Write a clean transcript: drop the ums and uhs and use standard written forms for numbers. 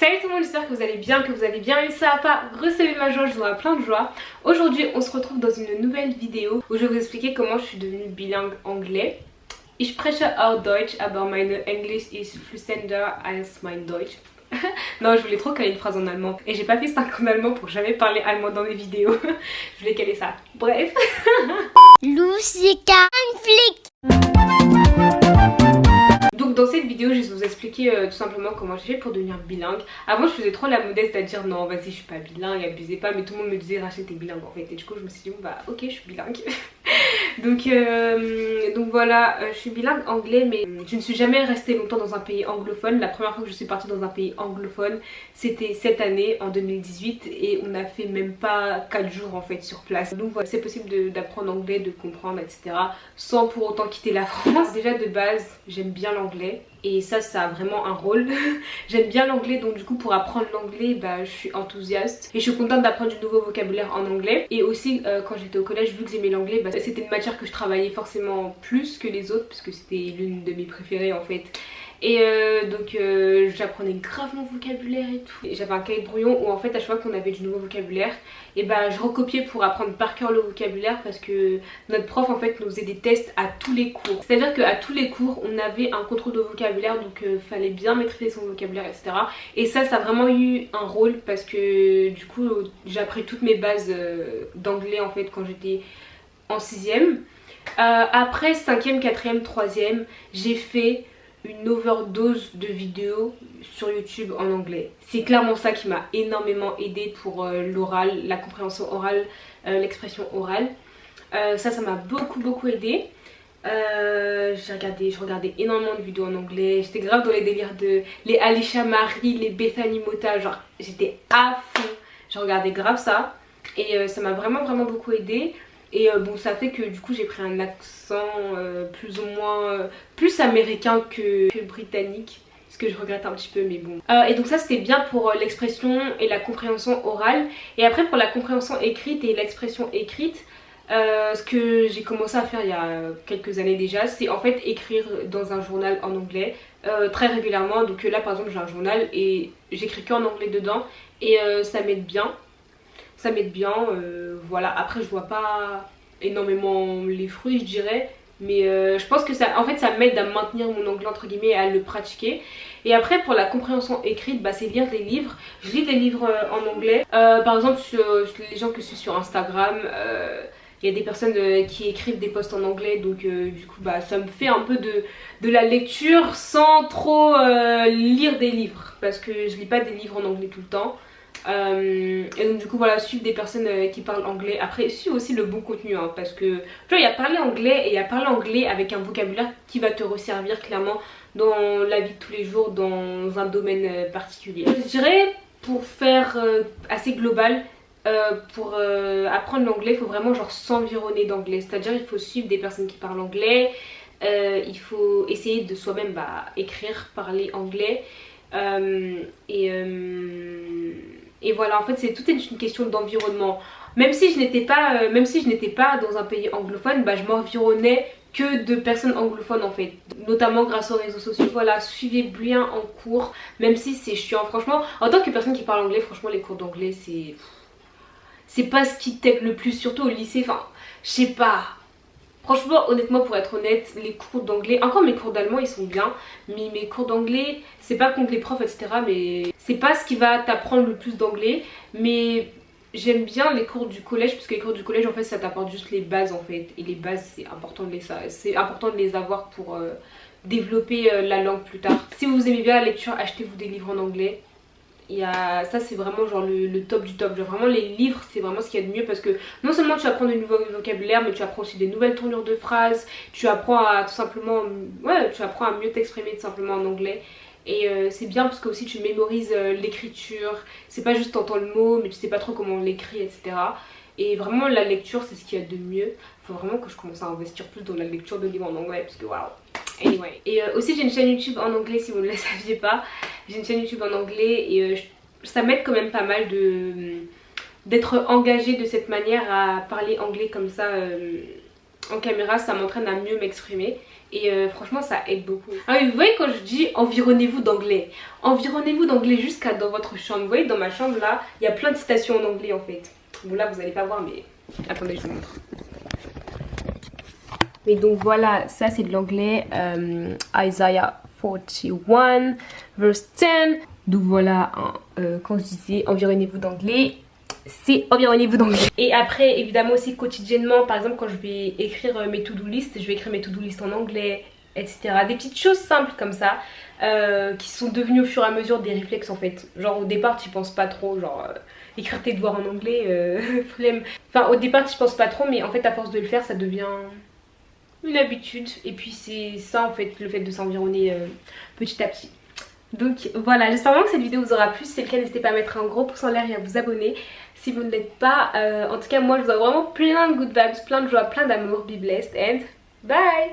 Salut tout le monde, j'espère que vous allez bien, et ça va pas recevoir ma joie, je vous aurai plein de joie. Aujourd'hui on se retrouve dans une nouvelle vidéo où je vais vous expliquer comment je suis devenue bilingue anglais. Ich spreche auch Deutsch, aber meine Englisch ist fließender als mein Deutsch. Non, je voulais trop caler une phrase en allemand et j'ai pas fait 5 ans en allemand pour jamais parler allemand dans mes vidéos. Je voulais caler ça. Bref. Lusika Flick. Donc dans cette vidéo je vais vous expliquer tout simplement comment j'ai fait pour devenir bilingue. Avant je faisais trop la modeste à dire non vas-y je suis pas bilingue, abusez pas, mais tout le monde me disait Rachel t'es bilingue en fait. Et du coup je me suis dit bon, bah ok je suis bilingue. donc voilà, je suis bilingue anglais, mais je ne suis jamais restée longtemps dans un pays anglophone. La première fois que je suis partie dans un pays anglophone c'était cette année en 2018 et on a fait même pas 4 jours en fait sur place. Donc voilà, c'est possible d'apprendre anglais, de comprendre etc. sans pour autant quitter la France. Déjà de base j'aime bien l'anglais et ça a vraiment un rôle. J'aime bien l'anglais, donc du coup pour apprendre l'anglais bah, je suis enthousiaste et je suis contente d'apprendre du nouveau vocabulaire en anglais. Et aussi quand j'étais au collège, vu que j'aimais l'anglais, bah, c'était une matière que je travaillais forcément plus que les autres parce que c'était l'une de mes préférées en fait. Et donc j'apprenais grave mon vocabulaire et tout. J'avais un cahier de brouillon où en fait à chaque fois qu'on avait du nouveau vocabulaire, et bah je recopiais pour apprendre par cœur le vocabulaire parce que notre prof en fait nous faisait des tests à tous les cours. C'est à dire qu'à tous les cours on avait un contrôle de vocabulaire, donc fallait bien maîtriser son vocabulaire etc. Et ça a vraiment eu un rôle parce que du coup j'ai appris toutes mes bases d'anglais en fait quand j'étais en 6ème. Après 5ème, 4ème, 3ème j'ai fait une overdose de vidéos sur YouTube en anglais. C'est clairement ça qui m'a énormément aidé pour l'oral, la compréhension orale, l'expression orale. Ça m'a beaucoup aidé. Je regardais énormément de vidéos en anglais. J'étais grave dans les délires de les Alicia Marie, les Bethany Mota, genre j'étais à fond. Je regardais grave ça et ça m'a vraiment beaucoup aidé. Et bon ça fait que du coup j'ai pris un accent plus ou moins plus américain que britannique, ce que je regrette un petit peu mais bon. Et donc ça c'était bien pour l'expression et la compréhension orale. Et après pour la compréhension écrite et l'expression écrite, ce que j'ai commencé à faire il y a quelques années déjà, c'est en fait écrire dans un journal en anglais très régulièrement. Donc là par exemple j'ai un journal et j'écris que en anglais dedans et ça m'aide bien. Voilà. Après je vois pas énormément les fruits je dirais, mais je pense que ça, en fait ça m'aide à maintenir mon anglais entre guillemets et à le pratiquer. Et après pour la compréhension écrite, bah, c'est lire des livres. Je lis des livres en anglais, par exemple sur les gens que je suis sur Instagram, il y a des personnes qui écrivent des posts en anglais, donc du coup bah, ça me fait un peu de la lecture sans trop lire des livres parce que je lis pas des livres en anglais tout le temps. Et donc du coup voilà, suivre des personnes qui parlent anglais. Après suivre aussi le bon contenu hein, parce que tu vois il y a parler anglais et il y a parler anglais avec un vocabulaire qui va te resservir clairement dans la vie de tous les jours dans un domaine particulier. Je dirais pour faire assez global, pour apprendre l'anglais il faut vraiment genre s'environner d'anglais, c'est à dire il faut suivre des personnes qui parlent anglais, il faut essayer de soi-même bah, écrire, parler anglais. Et voilà, en fait c'est tout est une question d'environnement. Même si je n'étais pas dans un pays anglophone, bah, je m'environnais que de personnes anglophones en fait, notamment grâce aux réseaux sociaux. Voilà, suivez bien en cours, même si c'est chiant franchement. En tant que personne qui parle anglais, franchement les cours d'anglais c'est pas ce qui t'aide le plus, surtout au lycée, enfin je sais pas. Franchement, honnêtement, pour être honnête, les cours d'anglais, encore mes cours d'allemand ils sont bien, mais mes cours d'anglais, c'est pas contre les profs etc, mais c'est pas ce qui va t'apprendre le plus d'anglais. Mais j'aime bien les cours du collège, parce que les cours du collège en fait ça t'apporte juste les bases en fait, et les bases c'est important de les avoir pour développer la langue plus tard. Si vous aimez bien la lecture, achetez-vous des livres en anglais. Ça c'est vraiment genre le top du top, genre vraiment les livres c'est vraiment ce qu'il y a de mieux parce que non seulement tu apprends de nouveaux vocabulaires, mais tu apprends aussi des nouvelles tournures de phrases, tu apprends à tout simplement, ouais, tu apprends à mieux t'exprimer tout simplement en anglais. Et c'est bien parce que aussi tu mémorises l'écriture, c'est pas juste t'entends le mot mais tu sais pas trop comment on l'écrit etc. Et vraiment la lecture c'est ce qu'il y a de mieux. Faut vraiment que je commence à investir plus dans la lecture de livres en anglais parce que waouh. Anyway. Et aussi j'ai une chaîne YouTube en anglais si vous ne le saviez pas. J'ai une chaîne YouTube en anglais et ça m'aide quand même pas mal d'être engagée de cette manière à parler anglais comme ça en caméra. Ça m'entraîne à mieux m'exprimer Et franchement ça aide beaucoup. Ah oui, vous voyez quand je dis environnez-vous d'anglais jusqu'à dans votre chambre. Vous voyez dans ma chambre là, il y a plein de citations en anglais en fait. Bon là vous allez pas voir mais attendez je vous montre. Mais donc voilà, ça c'est de l'anglais, Isaiah 41 verse 10. Donc voilà, quand je disais environnez-vous d'anglais, c'est environnez-vous d'anglais. Et après évidemment aussi quotidiennement, par exemple quand je vais écrire mes to-do list, je vais écrire mes to-do list en anglais, etc. Des petites choses simples comme ça, qui sont devenues au fur et à mesure des réflexes en fait. Genre au départ tu penses pas trop, genre écrire tes devoirs en anglais, flemme. Enfin au départ tu penses pas trop, mais en fait à force de le faire ça devient une habitude. Et puis c'est ça en fait, le fait de s'environner petit à petit. Donc voilà, j'espère vraiment que cette vidéo vous aura plu. Si c'est le cas, n'hésitez pas à mettre un gros pouce en l'air et à vous abonner si vous ne l'êtes pas. En tout cas moi je vous envoie vraiment plein de good vibes, plein de joie, plein d'amour. Be blessed and bye.